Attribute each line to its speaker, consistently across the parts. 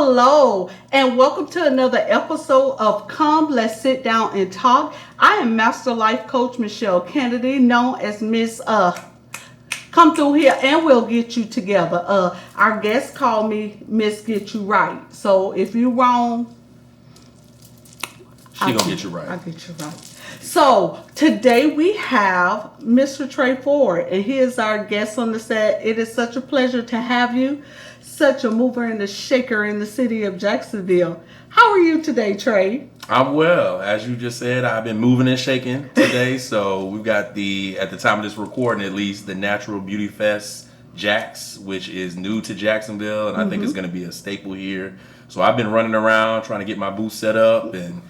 Speaker 1: Hello, and welcome to another episode of Come Let's Sit Down and Talk. I am Master Life Coach Michelle Kennedy, known as Miss Come Through Here and We'll Get You Together. Our guests call me Miss Get You Right. So if you wrong,
Speaker 2: she gonna get you right.
Speaker 1: I'll get you right. So today we have Mr. Trey Ford, and he is our guest on the set. It is such a pleasure to have you. Such a mover and a shaker in the city of Jacksonville. How are you today, Trey?
Speaker 2: I'm well. As you just said, I've been moving and shaking today. So we've got at the time of this recording at least, the Natural Beauty Fest Jax, which is new to Jacksonville, and I think it's going to be a staple here. So I've been running around trying to get my booth set up and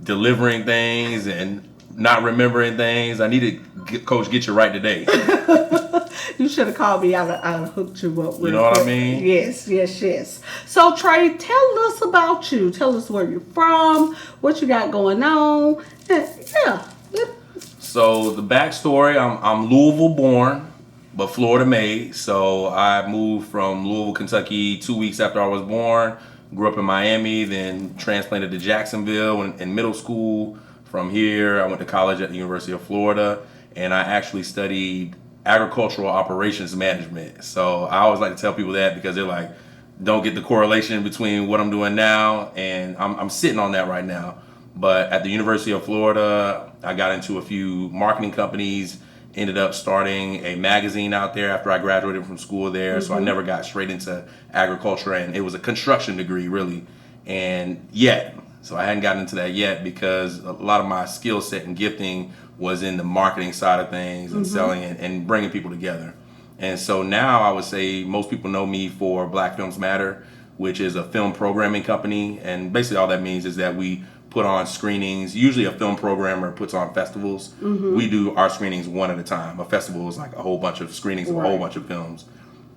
Speaker 2: delivering things and not remembering things. I need to, Coach, get you right today.
Speaker 1: You should have called me. I'd hooked you up.
Speaker 2: You know what I mean?
Speaker 1: Yes. So, Trey, tell us about you. Tell us where you're from, what you got going on. Yeah.
Speaker 2: So the backstory, I'm Louisville born, but Florida made. So I moved from Louisville, Kentucky 2 weeks after I was born. Grew up in Miami, then transplanted to Jacksonville in middle school. From here, I went to college at the University of Florida, and I actually studied agricultural operations management. So I always like to tell people that because they're like, don't get the correlation between what I'm doing now, and I'm sitting on that right now. But at the University of Florida, I got into a few marketing companies, ended up starting a magazine out there after I graduated from school there. So I never got straight into agriculture, and it was a construction degree really. So I hadn't gotten into that yet because a lot of my skill set and gifting was in the marketing side of things and selling and bringing people together. And so now I would say most people know me for Black Films Matter, which is a film programming company. And basically all that means is that we put on screenings. Usually a film programmer puts on festivals. We do our screenings one at a time. A festival is like a whole bunch of screenings of a whole bunch of films.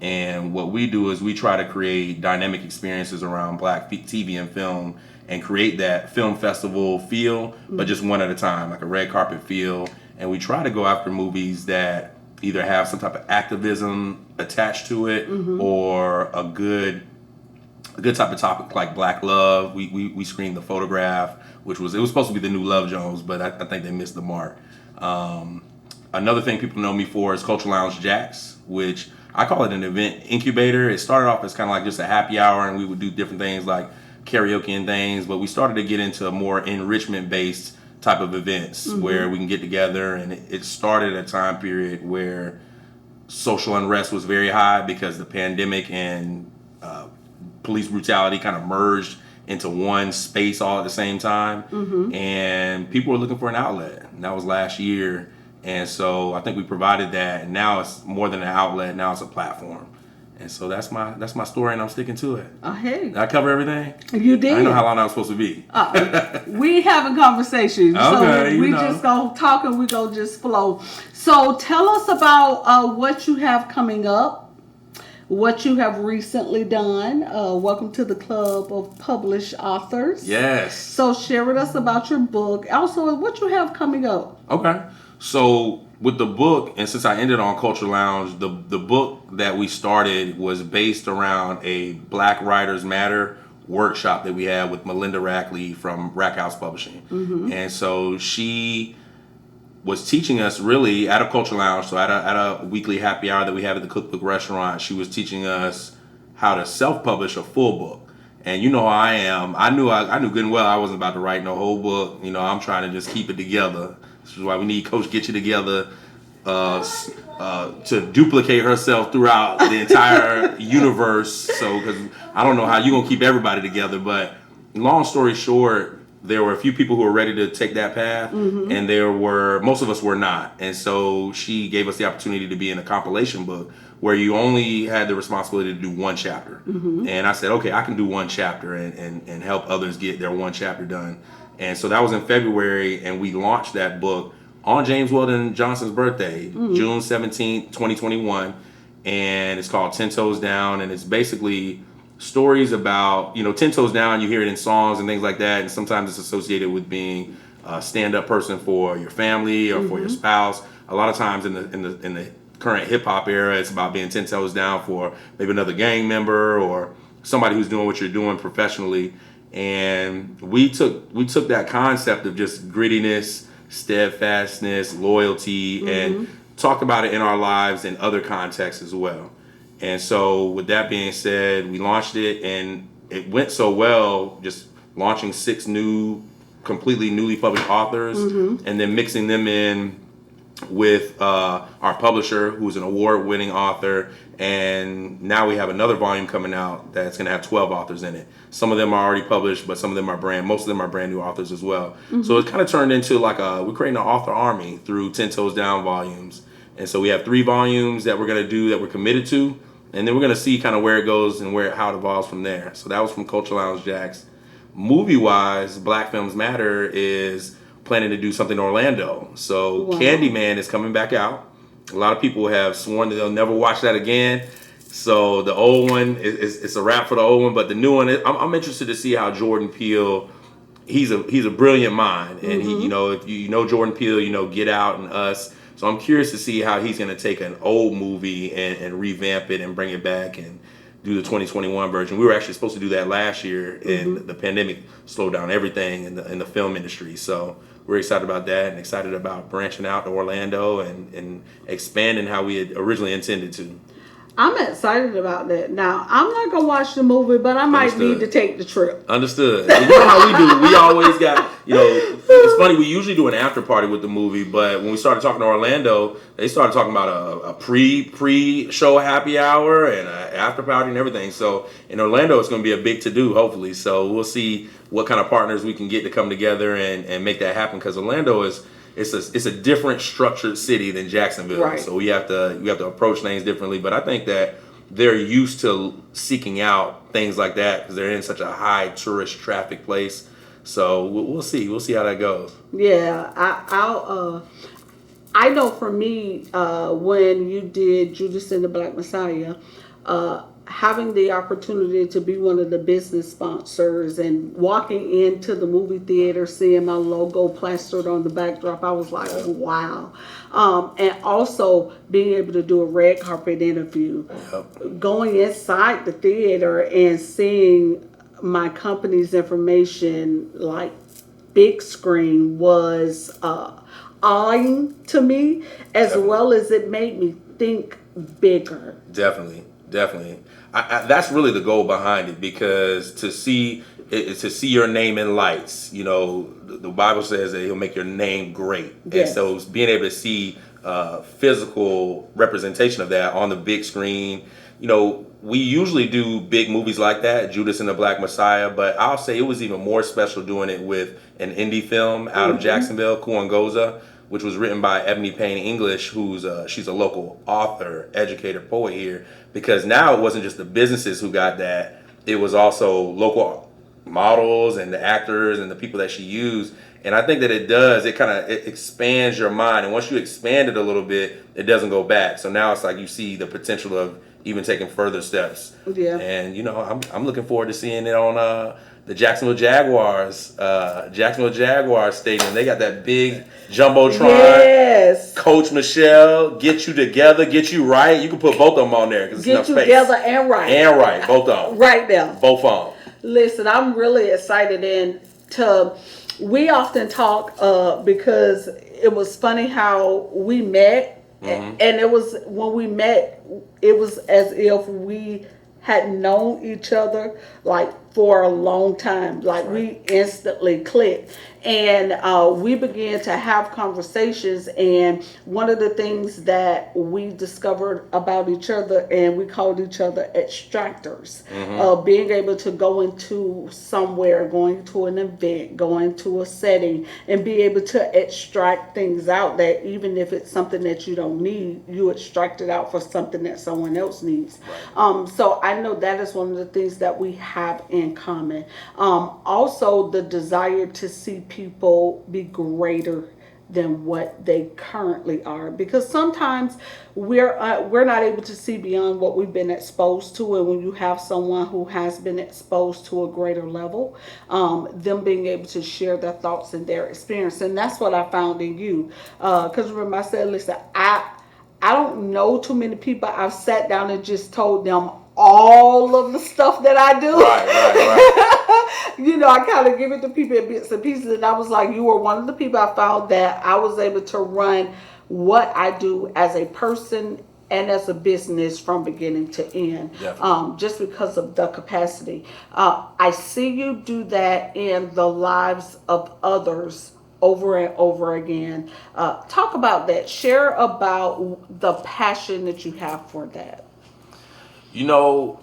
Speaker 2: And what we do is we try to create dynamic experiences around Black TV and film and create that film festival feel, but just one at a time, like a red carpet feel. And we try to go after movies that either have some type of activism attached to it or a good type of topic like Black love. We screened The Photograph, it was supposed to be the new Love Jones, but I think they missed the mark. Another thing people know me for is Culture Lounge Jax, which I call it an event incubator. It started off as kind of like just a happy hour, and we would do different things like karaoke and things, but we started to get into more enrichment-based type of events where we can get together, and it started at a time period where social unrest was very high because the pandemic and police brutality kind of merged into one space all at the same time, and people were looking for an outlet, and that was last year. And so I think we provided that, and now it's more than an outlet, now it's a platform. And so that's my story, and I'm sticking to it.
Speaker 1: Hey.
Speaker 2: Did I cover everything?
Speaker 1: You did.
Speaker 2: I didn't know how long I was supposed to be.
Speaker 1: We having conversations.
Speaker 2: Okay,
Speaker 1: so we just go talk and we go just flow. So tell us about what you have coming up, what you have recently done. Welcome to the club of published authors.
Speaker 2: Yes.
Speaker 1: So share with us about your book. Also, what you have coming up.
Speaker 2: Okay. So with the book, and since I ended on Culture Lounge, the book that we started was based around a Black Writers Matter workshop that we had with Melinda Rackley from Rack House Publishing. And so she was teaching us really at a Culture Lounge, so at a weekly happy hour that we have at the Cookbook Restaurant, she was teaching us how to self-publish a full book. And you know how I am. I knew good and well I wasn't about to write no whole book. You know, I'm trying to just keep it together. This is why we need Coach Get You Together to duplicate herself throughout the entire universe. So, because I don't know how you're going to keep everybody together. But long story short, there were a few people who were ready to take that path. And most of us were not. And so she gave us the opportunity to be in a compilation book where you only had the responsibility to do one chapter. And I said, okay, I can do one chapter and help others get their one chapter done. And so that was in February, and we launched that book on James Weldon Johnson's birthday, June 17th, 2021. And it's called 10 Toes Down, and it's basically stories about, 10 Toes Down, you hear it in songs and things like that, and sometimes it's associated with being a stand-up person for your family or for your spouse. A lot of times in the current hip-hop era, it's about being 10 toes down for maybe another gang member or somebody who's doing what you're doing professionally. And we took that concept of just grittiness, steadfastness, loyalty, and talked about it in our lives in other contexts as well. And so with that being said, we launched it, and it went so well, just launching 6 completely newly published authors, and then mixing them in with our publisher, who's an award-winning author, and now we have another volume coming out that's going to have 12 authors in it. Some of them are already published, but some of them most of them are brand new authors as well. So it's kind of turned into like we're creating an author army through 10 Toes Down volumes. And so we have 3 volumes that we're going to do that we're committed to, and then we're going to see kind of where it goes and how it evolves from there. So that was from Culture Lounge Jacks. Movie-wise, Black Films Matter is planning to do something in Orlando. So Candyman is coming back out. A lot of people have sworn that they'll never watch that again. So the old one, it's a wrap for the old one, but the new one, I'm interested to see how Jordan Peele, he's a brilliant mind. And he, if you know Jordan Peele, Get Out and Us. So I'm curious to see how he's going to take an old movie and revamp it and bring it back and do the 2021 version. We were actually supposed to do that last year, and the pandemic slowed down everything in the film industry. So we're excited about that and excited about branching out to Orlando and expanding how we had originally intended to.
Speaker 1: I'm excited about that. Now, I'm not going to watch the movie, but I might need to take the trip.
Speaker 2: Understood. You know how we do. We always got, it's funny, we usually do an after party with the movie, but when we started talking to Orlando, they started talking about a pre-show happy hour and an after party and everything. So in Orlando, it's going to be a big to-do, hopefully. So we'll see what kind of partners we can get to come together and make that happen, because Orlando it's a different structured city than Jacksonville.
Speaker 1: Right.
Speaker 2: So we have to approach things differently. But I think that they're used to seeking out things like that because they're in such a high tourist traffic place. So we'll see. We'll see how that goes.
Speaker 1: Yeah, I know for me, when you did Judas and the Black Messiah, having the opportunity to be one of the business sponsors and walking into the movie theater, seeing my logo plastered on the backdrop, I was like, wow. And also being able to do a red carpet interview, going inside the theater and seeing my company's information like big screen was awing to me, as well as it made me think bigger.
Speaker 2: Definitely. That's really the goal behind it, because to see your name in lights, the Bible says that He'll make your name great.
Speaker 1: Yes.
Speaker 2: And so being able to see physical representation of that on the big screen, we usually do big movies like that, Judas and the Black Messiah, but I'll say it was even more special doing it with an indie film out of Jacksonville, Kuangoza, which was written by Ebony Payne English, she's a local author, educator, poet here, because now it wasn't just the businesses who got that, it was also local models and the actors and the people that she used. And I think that it expands your mind, and once you expand it a little bit, it doesn't go back. So now it's like you see the potential of even taking further steps.
Speaker 1: Yeah.
Speaker 2: And I'm looking forward to seeing it on the Jacksonville Jaguars stadium. They got that big jumbotron.
Speaker 1: Yes.
Speaker 2: Coach Michelle, get you together, get you right. You can put both of them on there because it's enough space.
Speaker 1: Get you together and right.
Speaker 2: And right, both of them.
Speaker 1: Right there.
Speaker 2: Both of them.
Speaker 1: Listen, I'm really excited, and we often talk because it was funny how we met, and it was when we met, it was as if we had known each other like for a long time. Like we instantly clicked, and we began to have conversations. And one of the things that we discovered about each other, and we called each other extractors, being able to go into somewhere, going to an event, going to a setting, and be able to extract things out that even if it's something that you don't need, you extract it out for something that someone else needs. So I know that is one of the things that we have in common. Also, the desire to see people be greater than what they currently are, because sometimes we're not able to see beyond what we've been exposed to. And when you have someone who has been exposed to a greater level, them being able to share their thoughts and their experience, and that's what I found in you. Because remember, I said, listen, I don't know too many people I've sat down and just told them all of the stuff that I do.
Speaker 2: Right.
Speaker 1: You know, I kind of give it to people in bits and pieces. And I was like, you were one of the people I found that I was able to run what I do as a person and as a business from beginning to end, just because of the capacity. I see you do that in the lives of others over and over again. Talk about that. Share about the passion that you have for that.
Speaker 2: You know,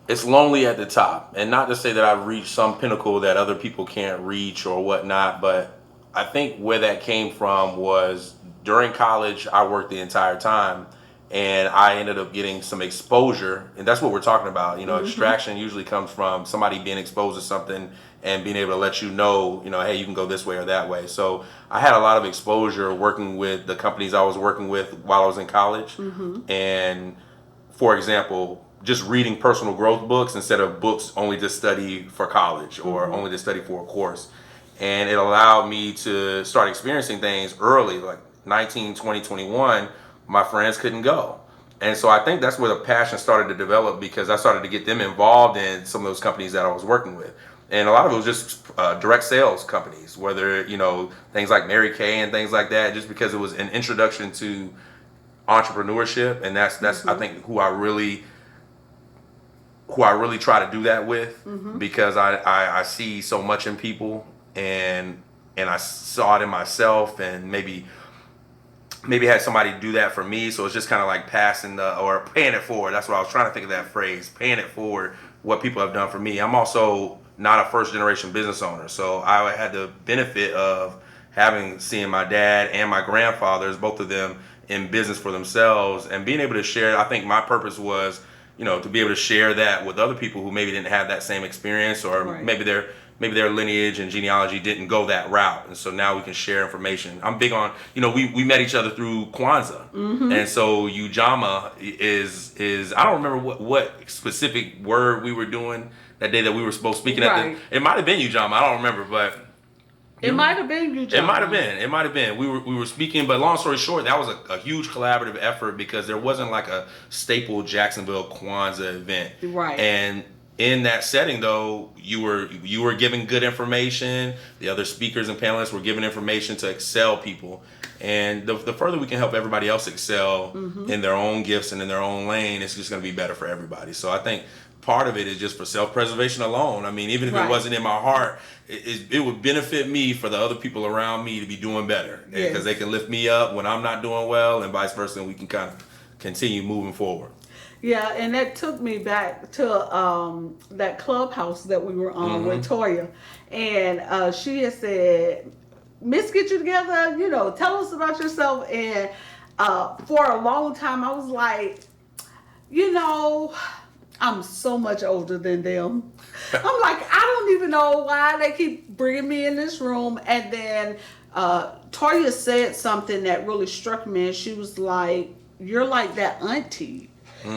Speaker 2: it's lonely at the top, and not to say that I've reached some pinnacle that other people can't reach or whatnot, but I think where that came from was during college, I worked the entire time, and I ended up getting some exposure, and that's what we're talking about. You know, extraction usually comes from somebody being exposed to something and being able to let you know, hey, you can go this way or that way. So I had a lot of exposure working with the companies I was working with while I was in college, and for example, just reading personal growth books instead of books only to study for college or only to study for a course. And it allowed me to start experiencing things early, like 19, 20, 21, my friends couldn't go. And so I think that's where the passion started to develop, because I started to get them involved in some of those companies that I was working with. And a lot of it was just direct sales companies, whether, things like Mary Kay and things like that, just because it was an introduction to entrepreneurship. And that's I think who I really try to do that with, because I see so much in people, and I saw it in myself, and maybe had somebody do that for me. So it's just kind of like paying it forward. That's what I was trying to think of, that phrase, paying it forward, what people have done for me. I'm also not a first generation business owner, so I had the benefit of seeing my dad and my grandfathers, both of them in business for themselves, and being able to share. I think my purpose was, to be able to share that with other people who maybe didn't have that same experience, or maybe their lineage and genealogy didn't go that route. And so now we can share information. I'm big on, we met each other through Kwanzaa. And so Ujamaa is I don't remember what specific word we were doing that day that we were supposed to speaking at it might have been Ujamaa, I don't remember, but
Speaker 1: it might have been Ujamaa.
Speaker 2: It might have been. We were speaking, but long story short, that was a huge collaborative effort, because there wasn't like a staple Jacksonville Kwanzaa event.
Speaker 1: Right.
Speaker 2: And in that setting, though, you were giving good information. The other speakers and panelists were giving information to excel people. And the further we can help everybody else excel in their own gifts and in their own lane, it's just going to be better for everybody. So I think part of it is just for self-preservation alone. I mean, even if it wasn't in my heart, it would benefit me for the other people around me to be doing better, because they can lift me up when I'm not doing well, and vice versa, and we can kind of continue moving forward.
Speaker 1: Yeah, and that took me back to that clubhouse that we were on with Toya, and she had said, "Miss, get you together, tell us about yourself." And for a long time, I was like, I'm so much older than them. I'm like, I don't even know why they keep bringing me in this room. And then Toya said something that really struck me, and she was like, "You're like that auntie."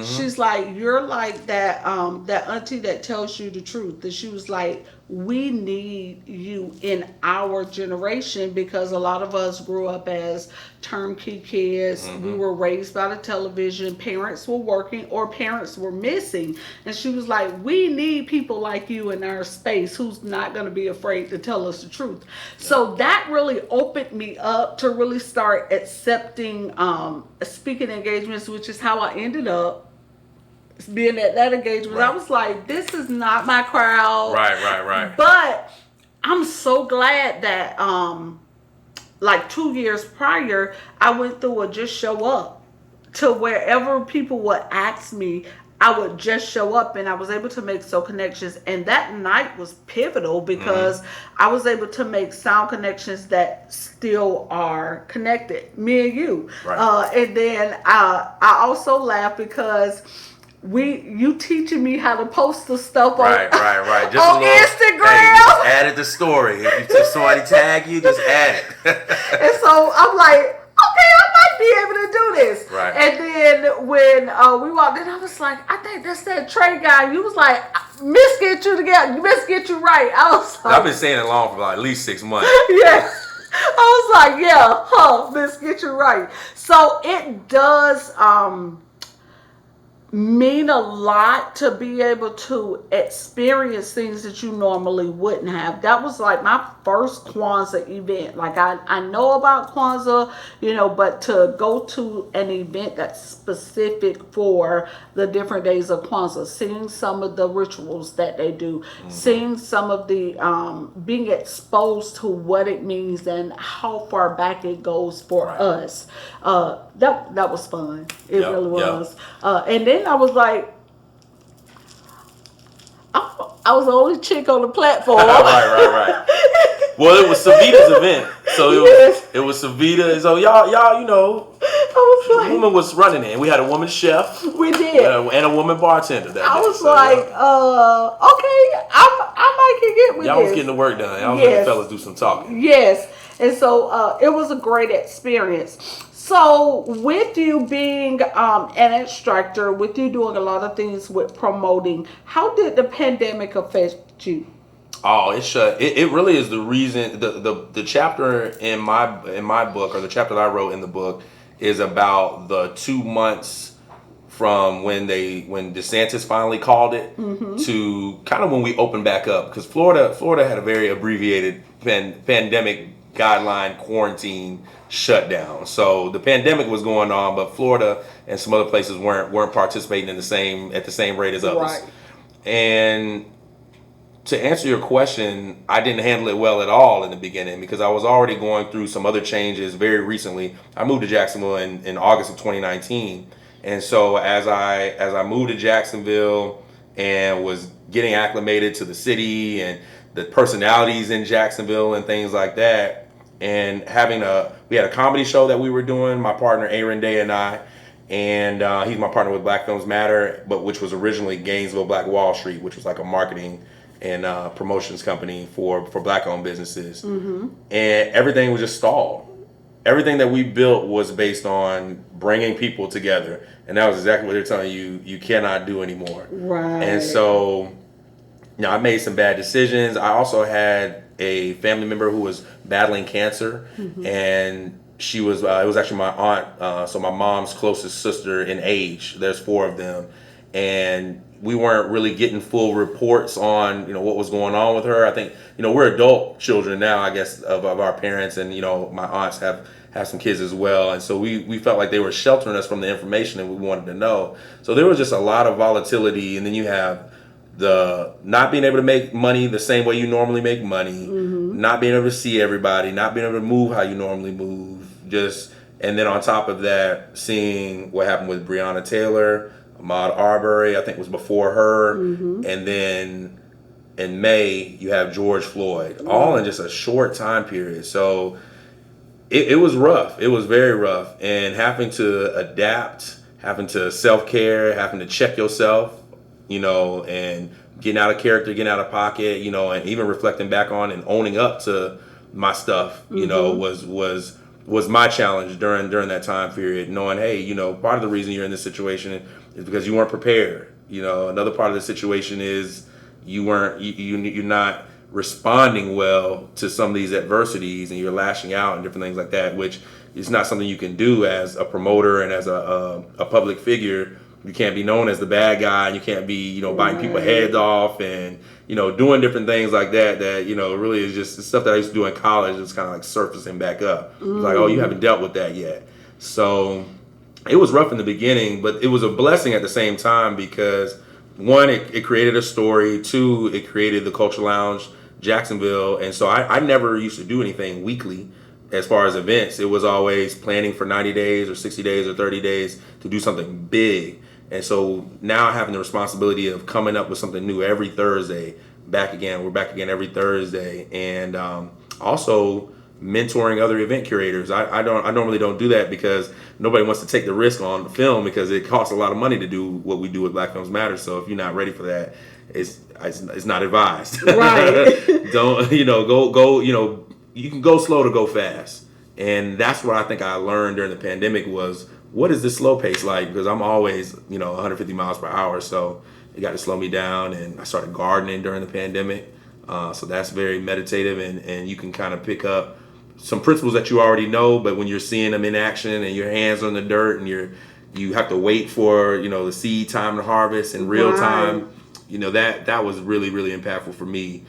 Speaker 1: She's like, "You're like that that auntie that tells you the truth." And she was like, "We need you in our generation, because a lot of us grew up as turnkey kids. We were raised by the television. Parents were working, or parents were missing." And she was like, "We need people like you in our space who's not going to be afraid to tell us the truth." Yeah. So that really opened me up to really start accepting speaking engagements, which is how I ended up being at that engagement. I was like, this is not my crowd.
Speaker 2: Right.
Speaker 1: But I'm so glad that like 2 years prior, I went through a just show up to wherever people would ask me. I would just show up, and I was able to make soul connections. And that night was pivotal, because I was able to make sound connections that still are connected, me and you.
Speaker 2: Right.
Speaker 1: And then I also laugh because you teaching me how to post the stuff
Speaker 2: right. Just
Speaker 1: on Instagram.
Speaker 2: Hey, you just added the story. If somebody tag you, just add it.
Speaker 1: And so I'm like, okay, I might be able to do this.
Speaker 2: Right.
Speaker 1: And then when we walked in, I was like, I think that's that Trey guy. You was like, "Miss, get you together. Miss, get you right." I was like,
Speaker 2: I've been saying it long for like at least 6 months.
Speaker 1: Yeah. I was like, yeah, Miss, get you right. So it does mean a lot to be able to experience things that you normally wouldn't have. That was like my first Kwanzaa event. Like I know about Kwanzaa, but to go to an event that's specific for the different days of Kwanzaa, seeing some of the rituals that they do, seeing some of the being exposed to what it means and how far back it goes for us. That was fun. It really was. And then I was like, I was the only chick on the platform.
Speaker 2: right. Well, it was Savita's event, so it was Savita. So y'all, I was like, a woman was running it. We had a woman chef.
Speaker 1: We did,
Speaker 2: and a woman bartender.
Speaker 1: I was like, okay, I might can get with
Speaker 2: y'all
Speaker 1: this.
Speaker 2: was getting the work done. I was letting the fellas do some talking.
Speaker 1: Yes, and so it was a great experience. So with you being an instructor, with you doing a lot of things with promoting, how did the pandemic affect you?
Speaker 2: Oh, it really is the reason. The chapter in my book, or the chapter that I wrote in the book, is about the 2 months from when DeSantis finally called it to kind of when we opened back up, because Florida had a very abbreviated pandemic guideline quarantine shutdown. So the pandemic was going on, but Florida and some other places weren't participating at the same rate as others.
Speaker 1: Right.
Speaker 2: And to answer your question, I didn't handle it well at all in the beginning, because I was already going through some other changes very recently. I moved to Jacksonville in August of 2019. And so as I moved to Jacksonville and was getting acclimated to the city and the personalities in Jacksonville and things like that, and we had a comedy show that we were doing, my partner Aaron Day and I, and he's my partner with Black Films Matter, but which was originally Gainesville Black Wall Street, which was like a marketing and promotions company for Black-owned businesses. And everything was just stalled. Everything that we built was based on bringing people together, and that was exactly what they're telling you cannot do anymore.
Speaker 1: Right.
Speaker 2: And so, I made some bad decisions. I also had a family member who was battling cancer, and she was it was actually my aunt, so my mom's closest sister in age. There's 4 of them, and we weren't really getting full reports on what was going on with her. I think we're adult children now, I guess, of our parents, and my aunts have some kids as well, and so we felt like they were sheltering us from the information that we wanted to know. So there was just a lot of volatility, and then you have the not being able to make money the same way you normally make money, not being able to see everybody, not being able to move how you normally move, and then on top of that, seeing what happened with Breonna Taylor, Ahmaud Arbery, I think was before her, and then in May you have George Floyd, all in just a short time period. So it was rough. It was very rough, and having to adapt, having to self-care, having to check yourself, and getting out of character, getting out of pocket, and even reflecting back on and owning up to my stuff, was my challenge during that time period. Knowing, hey, part of the reason you're in this situation is because you weren't prepared. Another part of the situation is you're not responding well to some of these adversities, and you're lashing out and different things like that, which is not something you can do as a promoter and as a public figure. You can't be known as the bad guy, and you can't be, biting people's heads off and, doing different things like that, really is just stuff that I used to do in college. It's kind of like surfacing back up. It's like, oh, you haven't dealt with that yet. So it was rough in the beginning, but it was a blessing at the same time, because 1, it created a story. 2, it created the Culture Lounge Jacksonville. And so I never used to do anything weekly as far as events. It was always planning for 90 days or 60 days or 30 days to do something big. And so now having the responsibility of coming up with something new every Thursday, we're back again every Thursday, and also mentoring other event curators. I normally don't do that because nobody wants to take the risk on the film, because it costs a lot of money to do what we do with Black Films Matter. So if you're not ready for that, it's not advised.
Speaker 1: Right.
Speaker 2: Don't go. You can go slow to go fast, and that's what I think I learned during the pandemic was, what is this slow pace like? Because I'm always, 150 miles per hour. So it got to slow me down. And I started gardening during the pandemic. So that's very meditative, and you can kind of pick up some principles that you already know, but when you're seeing them in action and your hands on the dirt and you're you have to wait for, the seed time to harvest in real
Speaker 1: Right.
Speaker 2: time. That was really, really impactful for me,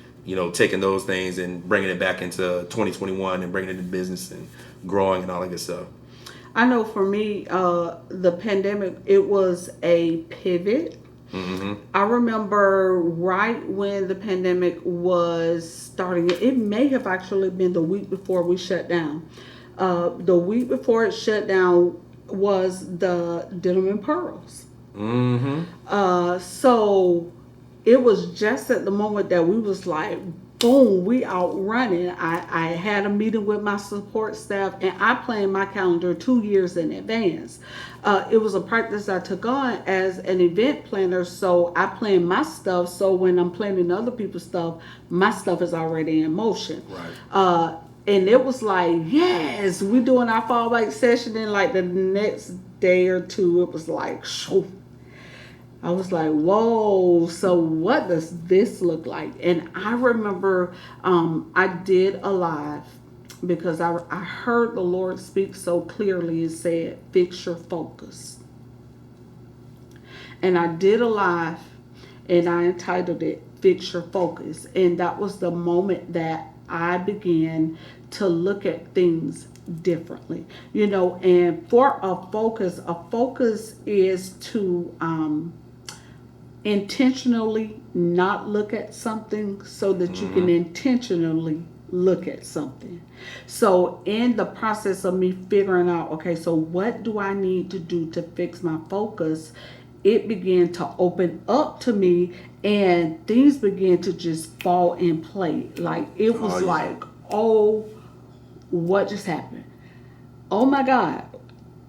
Speaker 2: taking those things and bringing it back into 2021 and bringing it into business and growing and all that good stuff.
Speaker 1: I know for me, the pandemic, it was a pivot. I remember right when the pandemic was starting, it may have actually been the week before we shut down. The week before it shut down was the Denim and Pearls. So it was just at the moment that we was like, boom, we out running. I had a meeting with my support staff, and I planned my calendar 2 years in advance. It was a practice I took on as an event planner, so I plan my stuff, so when I'm planning other people's stuff, my stuff is already in motion.
Speaker 2: Right.
Speaker 1: And it was like, yes, we doing our fallback session, and like the next day or two, it was like, shoo. I was like, whoa, so what does this look like? And I remember I did a live because I heard the Lord speak so clearly and said, fix your focus. And I did a live and I entitled it, Fix Your Focus. And that was the moment that I began to look at things differently. And for a focus is to intentionally not look at something so that you can intentionally look at something. So in the process of me figuring out, okay, so what do I need to do to fix my focus, it began to open up to me and things began to just fall in place. Like it was like, oh, what just happened? Oh my God.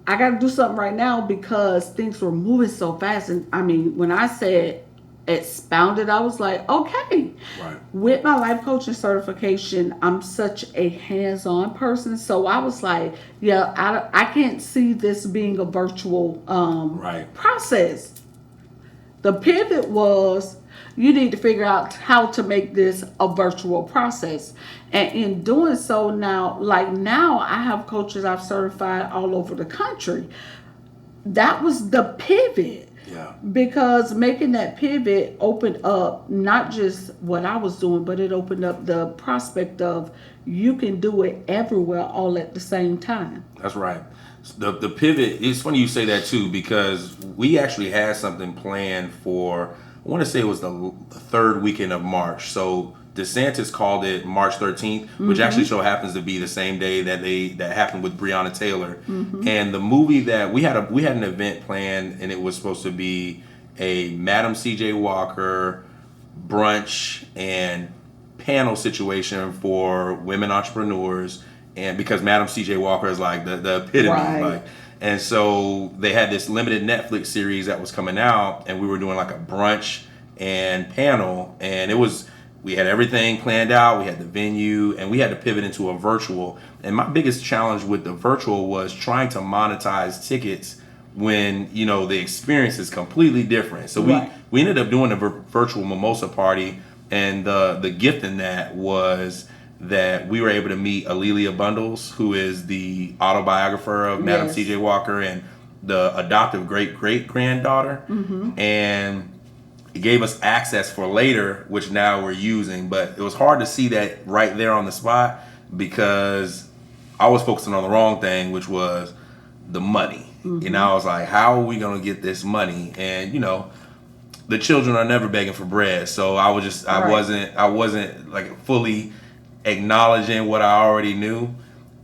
Speaker 1: I got to do something right now because things were moving so fast. And I mean, when I said expounded, I was like, okay.
Speaker 2: Right.
Speaker 1: With my life coaching certification, I'm such a hands-on person. So I was like, yeah, I can't see this being a virtual process. The pivot was, you need to figure out how to make this a virtual process. And in doing so now I have coaches I've certified all over the country. That was the pivot.
Speaker 2: Yeah.
Speaker 1: Because making that pivot opened up not just what I was doing, but it opened up the prospect of you can do it everywhere all at the same time.
Speaker 2: That's right. The pivot, it's funny you say that too, because we actually had something planned for, I want to say it was the third weekend of March. So DeSantis called it March 13th, which actually so happens to be the same day that happened with Breonna Taylor. And the movie that we had an event planned, and it was supposed to be a Madam C.J. Walker brunch and panel situation for women entrepreneurs, and because Madam C.J. Walker is like the epitome,
Speaker 1: Right.
Speaker 2: and so they had this limited Netflix series that was coming out, and we were doing like a brunch and panel, and we had everything planned out. We had the venue, and we had to pivot into a virtual. And my biggest challenge with the virtual was trying to monetize tickets when the experience is completely different. So we ended up doing a virtual mimosa party, and the gift in that was that we were able to meet Alelia Bundles, who is the autobiographer of Madam C.J. Walker and the adoptive great-great-granddaughter. And it gave us access for later, which now we're using. But it was hard to see that right there on the spot because I was focusing on the wrong thing, which was the money. I was like, how are we going to get this money? And, the children are never begging for bread. So I wasn't like fully acknowledging what I already knew.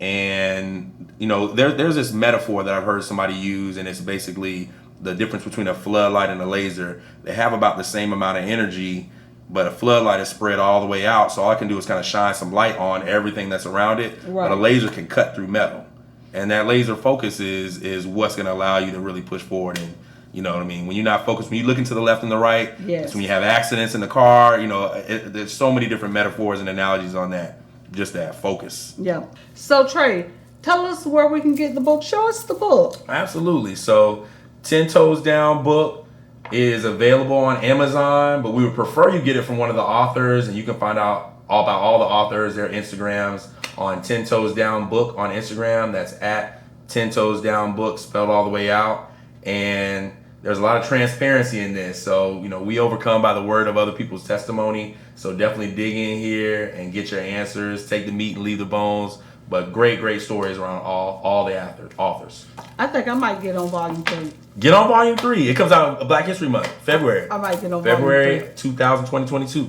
Speaker 2: And there's this metaphor that I've heard somebody use, and it's basically the difference between a floodlight and a laser. They have about the same amount of energy, but a floodlight is spread all the way out, so all I can do is kind of shine some light on everything that's around it.
Speaker 1: Right.
Speaker 2: But a laser can cut through metal, and that laser focus is what's going to allow you to really push forward. And you know what I mean, when you're not focused, when you're looking to the left and the right,
Speaker 1: Yes.
Speaker 2: it's when you have accidents in the car. There's so many different metaphors and analogies on that, just that focus.
Speaker 1: Yeah. So Trey, tell us where we can get the book. Show us the book.
Speaker 2: Absolutely. So 10 Toes Down book is available on Amazon, but we would prefer you get it from one of the authors, and you can find out all about all the authors, their Instagrams on 10 Toes Down book on Instagram. That's at 10 Toes Down book, spelled all the way out. and there's a lot of transparency in this. So, we overcome by the word of other people's testimony. So definitely dig in here and get your answers. Take the meat and leave the bones. But great stories around all the authors.
Speaker 1: I think I might get on volume 3.
Speaker 2: Get on volume 3. It comes out Black History Month, February.
Speaker 1: I might get on
Speaker 2: February
Speaker 1: volume 3.
Speaker 2: 2022.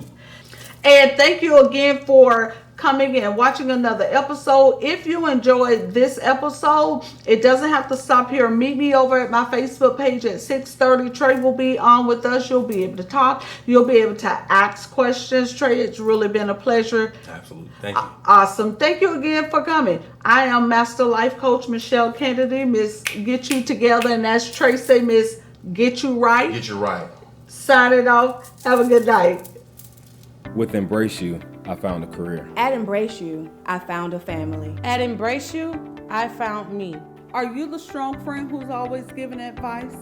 Speaker 1: And thank you again for coming and watching another episode. If you enjoyed this episode, it doesn't have to stop here. Meet me over at my Facebook page at 6:30. Trey will be on with us. You'll be able to talk. You'll be able to ask questions. Trey, it's really been a pleasure.
Speaker 2: Absolutely. Thank you.
Speaker 1: Awesome. Thank you again for coming. I am Master Life Coach Michelle Kennedy, Miss Get You Together. And as Trey say, Miss Get You Right.
Speaker 2: Get you right.
Speaker 1: Sign it off. Have a good night.
Speaker 3: With Embrace You, I found a career.
Speaker 4: At Embrace You, I found a family.
Speaker 5: At Embrace You, I found me.
Speaker 1: Are you the strong friend who's always giving advice?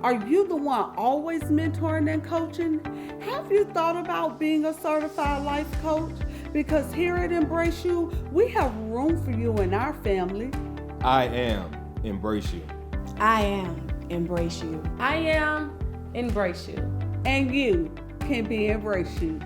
Speaker 1: Are you the one always mentoring and coaching? Have you thought about being a certified life coach? Because here at Embrace You, we have room for you in our family.
Speaker 3: I am Embrace You.
Speaker 4: I am Embrace You.
Speaker 5: I am Embrace You.
Speaker 1: And you can be Embrace You.